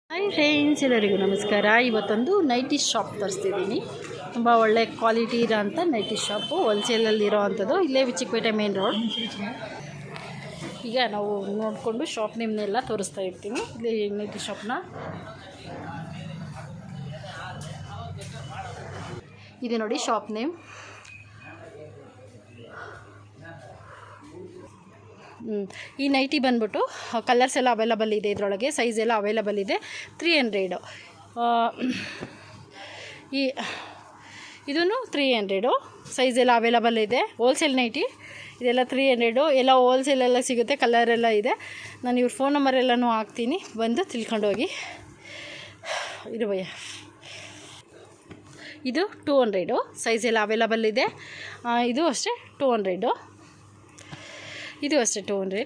Hi friends, ಎಲ್ಲರಿಗೂ ನಮಸ್ಕಾರ. ಇವತ್ತೊಂದು ನೈಟಿ ಶಾಪ್ ತರಿಸ್ತಿದ್ದೀನಿ. ತುಂಬ ಒಳ್ಳೆ ಕ್ವಾಲಿಟಿ ಇರೋಂಥ ನೈಟಿ ಶಾಪು, ಹೋಲ್ಸೇಲಲ್ಲಿರೋ ಅಂಥದ್ದು. ಇಲ್ಲೇ ಚಿಕ್ಕಪೇಟೆ ಮೇನ್ ರೋಡ್. ಈಗ ನಾವು ನೋಡಿಕೊಂಡು ಶಾಪ್ ನೇಮ್ನೆಲ್ಲ ತೋರಿಸ್ತಾ ಇರ್ತೀನಿ. ಇಲ್ಲಿ ನೈಟಿ ಶಾಪ್ನ ಇದೆ ನೋಡಿ, ಶಾಪ್ ನೇಮ್. ಈ ನೈಟಿ ಬಂದ್ಬಿಟ್ಟು ಕಲರ್ಸ್ ಎಲ್ಲ ಅವೈಲಬಲ್ ಇದೆ, ಇದರೊಳಗೆ ಸೈಜ್ ಎಲ್ಲ ಅವೈಲಬಲ್ ಇದೆ. 300 ಇದೂ 300 ಸೈಜ್ ಎಲ್ಲ ಅವೈಲಬಲ್ ಇದೆ. ಹೋಲ್ಸೇಲ್ ನೈಟಿ ಇದೆಲ್ಲ 300 ಎಲ್ಲ ಹೋಲ್ಸೇಲೆಲ್ಲ ಸಿಗುತ್ತೆ. ಕಲರೆಲ್ಲ ಇದೆ. ನಾನು ಇವ್ರ ಫೋನ್ ನಂಬರ್ ಎಲ್ಲನೂ ಹಾಕ್ತೀನಿ, ಬಂದು ತಿಳ್ಕೊಂಡೋಗಿ. ಇದು ಭಯ್ಯ, ಇದು 200 ಸೈಜ್ ಎಲ್ಲ ಅವೈಲಬಲ್ ಇದೆ. ಇದು ಅಷ್ಟೇ 200. ಇದು ಅಷ್ಟೇ 200.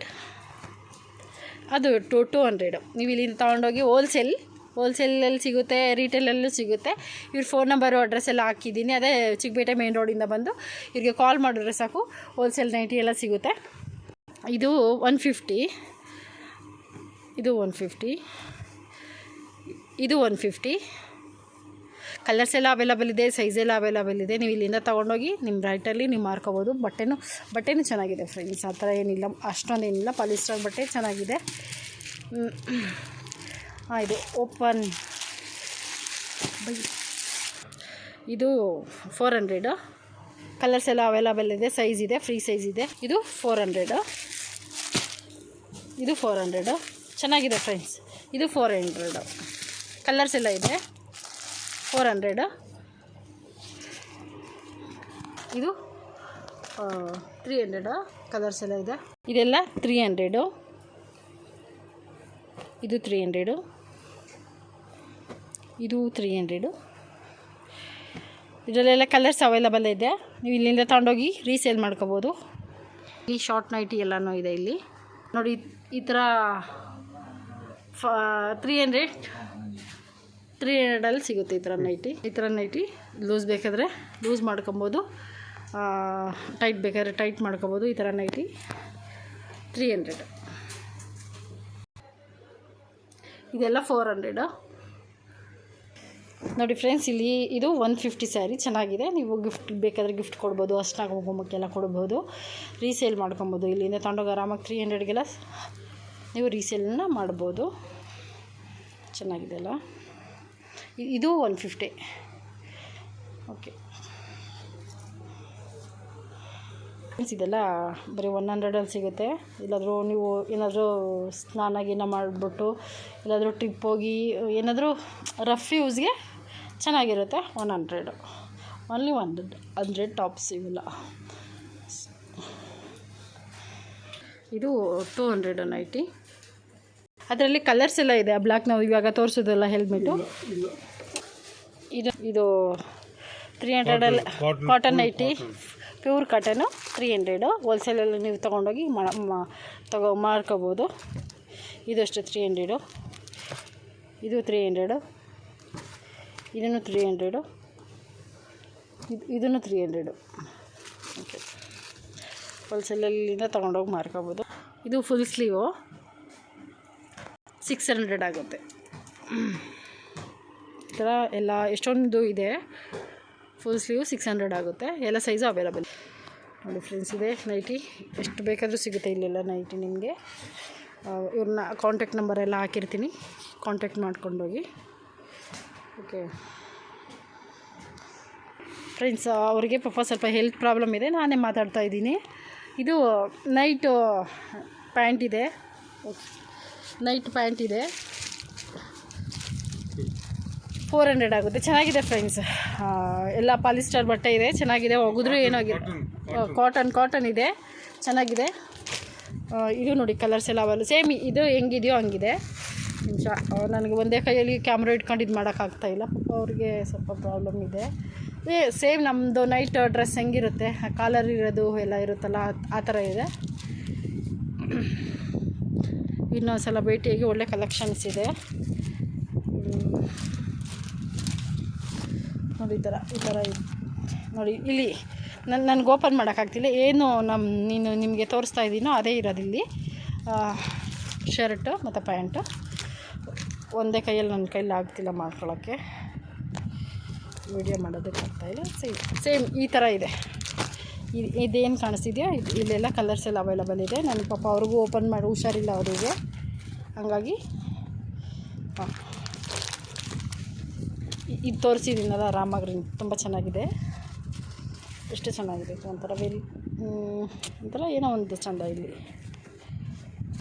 ಅದು 200. ನೀವು ಇಲ್ಲಿಂದ ತೊಗೊಂಡೋಗಿ ಹೋಲ್ಸೇಲಲ್ಲಿ ಸಿಗುತ್ತೆ, ರಿಟೇಲಲ್ಲೂ ಸಿಗುತ್ತೆ. ಇವ್ರ ಫೋನ್ ನಂಬರು ಅಡ್ರೆಸ್ ಎಲ್ಲ ಹಾಕಿದ್ದೀನಿ. ಅದೇ ಚಿಕ್ಕಪೇಟೆ ಮೇನ್ ರೋಡಿಂದ ಬಂದು ಇವ್ರಿಗೆ ಕಾಲ್ ಮಾಡಿದ್ರೆ ಸಾಕು, ಹೋಲ್ಸೇಲ್ ನೈಟಿ ಎಲ್ಲ ಸಿಗುತ್ತೆ. ಇದು 150, ಇದು 150, ಇದು 150. ಕಲರ್ಸ್ ಎಲ್ಲ ಅವೈಲಬಲ್ ಇದೆ, ಸೈಜ್ ಎಲ್ಲ ಅವೈಲಬಲ್ ಇದೆ. ನೀವು ಇಲ್ಲಿಂದ ತೊಗೊಂಡೋಗಿ ನಿಮ್ಮ ರೈಟಲ್ಲಿ ನೀವು ಮಾರ್ಕೋಬೋದು. ಬಟ್ಟೆನೂ ಚೆನ್ನಾಗಿದೆ ಫ್ರೆಂಡ್ಸ್, ಆ ಥರ ಏನಿಲ್ಲ, ಅಷ್ಟೊಂದೇನಿಲ್ಲ. ಪಾಲಿಸ್ಟರ್ ಬಟ್ಟೆ ಚೆನ್ನಾಗಿದೆ. ಇದು ಓಪನ್, ಇದು 400. ಕಲರ್ಸ್ ಎಲ್ಲ ಅವೈಲಬಲ್ ಇದೆ, ಸೈಜ್ ಇದೆ, ಫ್ರೀ ಸೈಜ್ ಇದೆ. ಇದು 400, ಇದು 400 ಚೆನ್ನಾಗಿದೆ ಫ್ರೆಂಡ್ಸ್. ಇದು 400, ಕಲರ್ಸ್ ಎಲ್ಲ ಇದೆ. 400. ಇದು 300, ಕಲರ್ಸ್ ಎಲ್ಲ ಇದೆ. ಇದೆಲ್ಲ 300. ಇದು 300, ಇದು 300. ಇದರಲ್ಲೆಲ್ಲ ಕಲರ್ಸ್ ಅವೈಲಬಲ್ ಇದೆ. ನೀವು ಇಲ್ಲಿಂದ ತಗೊಂಡೋಗಿ ರೀಸೇಲ್ ಮಾಡ್ಕೋಬೋದು. ಈ ಶಾರ್ಟ್ ನೈಟಿ ಎಲ್ಲನೂ ಇದೆ ಇಲ್ಲಿ ನೋಡಿ. ಈ ಥರ 300 ಸಿಗುತ್ತೆ ಈ ಥರ ನೈಟಿ. ಲೂಸ್ ಬೇಕಾದರೆ ಲೂಸ್ ಮಾಡ್ಕೊಬೋದು, ಟೈಟ್ ಬೇಕಾದರೆ ಟೈಟ್ ಮಾಡ್ಕೊಬೋದು. ಈ ಥರ ನೈಟಿ 300. ಇದೆಲ್ಲ 400 ನೋಡಿ ಫ್ರೆಂಡ್ಸ್. ಇಲ್ಲಿ ಇದು 150 ಸ್ಯಾರಿ ಚೆನ್ನಾಗಿದೆ. ನೀವು ಗಿಫ್ಟ್ ಬೇಕಾದರೆ ಗಿಫ್ಟ್ ಕೊಡ್ಬೋದು, ಅಷ್ಟಾಗಿ ಹೋಗೋಮಕ್ಕೆಲ್ಲ ಕೊಡ್ಬೋದು, ರೀಸೇಲ್ ಮಾಡ್ಕೊಬೋದು. ಇಲ್ಲಿಂದ ತಗೊಂಡೋಗಿ ಆರಾಮಾಗಿ 300ಗೆಲ್ಲ ನೀವು ರೀಸೇಲನ್ನ ಮಾಡ್ಬೋದು. ಚೆನ್ನಾಗಿದೆ ಅಲ್ಲ. ಇದು 150. ಓಕೆ ಇದೆಲ್ಲ ಬರೀ 100 ಸಿಗುತ್ತೆ. ಇಲ್ಲಾದರೂ ನೀವು ಏನಾದರೂ ಸ್ನಾನ ಗೀನ ಮಾಡಿಬಿಟ್ಟು ಎಲ್ಲಾದರೂ ಟ್ರಿಪ್ ಹೋಗಿ ಏನಾದರೂ ರಫ್ ಯೂಸ್ಗೆ ಚೆನ್ನಾಗಿರುತ್ತೆ. 100, ಓನ್ಲಿ 100 ಟಾಪ್ಸ್ ಇವೆಲ್ಲ. ಇದು 200 ನೈಟಿ. ಅದರಲ್ಲಿ ಕಲರ್ಸ್ ಎಲ್ಲ ಇದೆ. ಬ್ಲ್ಯಾಕ್ ನಾವು ಇವಾಗ ತೋರಿಸೋದಲ್ಲ ಹೆಲ್ಮೆಟು. ಇದು 300 ಕಾಟನ್ ನೈಟಿ, ಪ್ಯೂರ್ ಕಾಟನು 300. ಹೋಲ್ಸೇಲಲ್ಲಿ ನೀವು ತೊಗೊಂಡೋಗಿ ಮಾರ್ಕೋಬೋದು. ಇದು ಅಷ್ಟೇ 300. ಇದು 300, ಇದನ್ನು 300, ಇದನ್ನು 300. ಓಕೆ, ಹೋಲ್ಸೇಲಲ್ಲಿಂದ ತೊಗೊಂಡೋಗಿ ಮಾರ್ಕೋಬೋದು. ಇದು ಫುಲ್ ಸ್ಲೀವು 600 ಆಗುತ್ತೆ. ಈ ಥರ ಎಲ್ಲ ಎಷ್ಟೊಂದು ಇದೆ. ಫುಲ್ ಸ್ಲೀವ್ 600 ಆಗುತ್ತೆ. ಎಲ್ಲ ಸೈಜು ಅವೈಲಬಲ್ ನೋಡಿ ಫ್ರೆಂಡ್ಸ್. ಇದೆ ನೈಟಿ, ಎಷ್ಟು ಬೇಕಾದರೂ ಸಿಗುತ್ತೆ ಇಲ್ಲೆಲ್ಲ ನೈಟಿ ನಿಮಗೆ. ಇವ್ರನ್ನ ಕಾಂಟ್ಯಾಕ್ಟ್ ನಂಬರ್ ಎಲ್ಲ ಹಾಕಿರ್ತೀನಿ, ಕಾಂಟ್ಯಾಕ್ಟ್ ಮಾಡ್ಕೊಂಡೋಗಿ. ಓಕೆ ಫ್ರೆಂಡ್ಸ್, ಅವರಿಗೆ ಪಾಪ ಸ್ವಲ್ಪ ಹೆಲ್ತ್ ಪ್ರಾಬ್ಲಮ್ ಇದೆ, ನಾನೇ ಮಾತಾಡ್ತಾ ಇದ್ದೀನಿ. ಇದು ನೈಟ್ ಪ್ಯಾಂಟ್ ಇದೆ, ನೈಟ್ 400 ಆಗುತ್ತೆ. ಚೆನ್ನಾಗಿದೆ ಫ್ರೆಂಡ್ಸ್. ಎಲ್ಲ ಪಾಲಿಸ್ಟರ್ ಬಟ್ಟೆ ಇದೆ, ಚೆನ್ನಾಗಿದೆ. ಒಗೆದ್ರೂ ಏನಾಗಿದೆ, ಕಾಟನ್ ಇದೆ, ಚೆನ್ನಾಗಿದೆ. ಇದು ನೋಡಿ ಕಲರ್ಸ್ ಎಲ್ಲ ಅವಲ್ಲ ಸೇಮ್. ಇದು ಹೆಂಗಿದೆಯೋ ಹಂಗಿದೆ. ನಿಮಿಷ, ನನಗೆ ಒಂದೇ ಕೈಯಲ್ಲಿ ಕ್ಯಾಮ್ರಾ ಇಟ್ಕೊಂಡು ಇದು ಮಾಡೋಕ್ಕಾಗ್ತಾಯಿಲ್ಲ. ಪಾಪ ಅವ್ರಿಗೆ ಸ್ವಲ್ಪ ಪ್ರಾಬ್ಲಮ್ ಇದೆ. ಸೇಮ್ ನಮ್ಮದು ನೈಟ್ ಡ್ರೆಸ್ ಹೆಂಗಿರುತ್ತೆ, ಕಾಲರ್ ಇರೋದು ಎಲ್ಲ ಇರುತ್ತಲ್ಲ, ಆ ಥರ ಇದೆ. ಇನ್ನೊಂದು ಸಲ ಭೇಟಿಯಾಗಿ ಒಳ್ಳೆ ಕಲೆಕ್ಷನ್ಸ್ ಇದೆ ನೋಡಿ. ಈ ಥರ ನೋಡಿ. ಇಲ್ಲಿ ನನಗೆ ಓಪನ್ ಮಾಡೋಕ್ಕಾಗ್ತಿಲ್ಲ. ಏನು ನಿಮಗೆ ತೋರಿಸ್ತಾ ಇದ್ದೀನೋ ಅದೇ ಇರೋದಿಲ್ಲಿ. ಶರ್ಟು ಮತ್ತು ಪ್ಯಾಂಟು. ಒಂದೇ ಕೈಯಲ್ಲಿ ನನ್ನ ಕೈಲಿ ಆಗ್ತಿಲ್ಲ ಮಾಡ್ಕೊಳ್ಳೋಕ್ಕೆ, ವಿಡಿಯೋ ಮಾಡೋದಕ್ಕೆ ಆಗ್ತಾಯಿಲ್ಲ. ಸೇಮ್ ಈ ಥರ ಇದೆ. ಇದೇನು ಕಾಣಿಸ್ತಿದೆಯಾ, ಇಲ್ಲೆಲ್ಲ ಕಲರ್ಸ್ ಎಲ್ಲ ಅವೈಲಬಲ್ ಇದೆ. ನನ್ನ ಪಾಪ ಅವ್ರಿಗೂ ಓಪನ್ ಮಾಡಿ ಹುಷಾರಿಲ್ಲ ಅವರಿಗೆ, ಹಂಗಾಗಿ ಇದು ತೋರಿಸಿದ್ದೀನಲ್ಲ ರಾಮ ಗ್ರೀನ್, ತುಂಬ ಚೆನ್ನಾಗಿದೆ. ಎಷ್ಟು ಚೆನ್ನಾಗಿದೆ ಒಂಥರ ಒಂಥರ ಏನೋ ಒಂದು ಚೆಂದ. ಇಲ್ಲಿ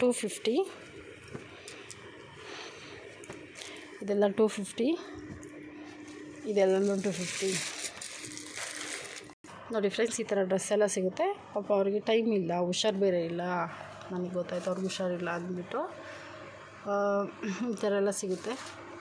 250, ಇದೆಲ್ಲ 250, ಇದೆಲ್ಲನೂ 250. ನೋಡಿ ಫ್ರೆಂಡ್ಸ್, ಈ ಥರ ಡ್ರೆಸ್ ಎಲ್ಲ ಸಿಗುತ್ತೆ. ಪಾಪ ಅವ್ರಿಗೆ ಟೈಮ್ ಇಲ್ಲ, ಹುಷಾರು ಬೇರೆ ಇಲ್ಲ, ನನಗೆ ಗೊತ್ತಾಯ್ತು ಅವ್ರಿಗೆ ಹುಷಾರಿಲ್ಲ ಅಂದ್ಬಿಟ್ಟು ಈ ಥರ ಎಲ್ಲ ಸಿಗುತ್ತೆ.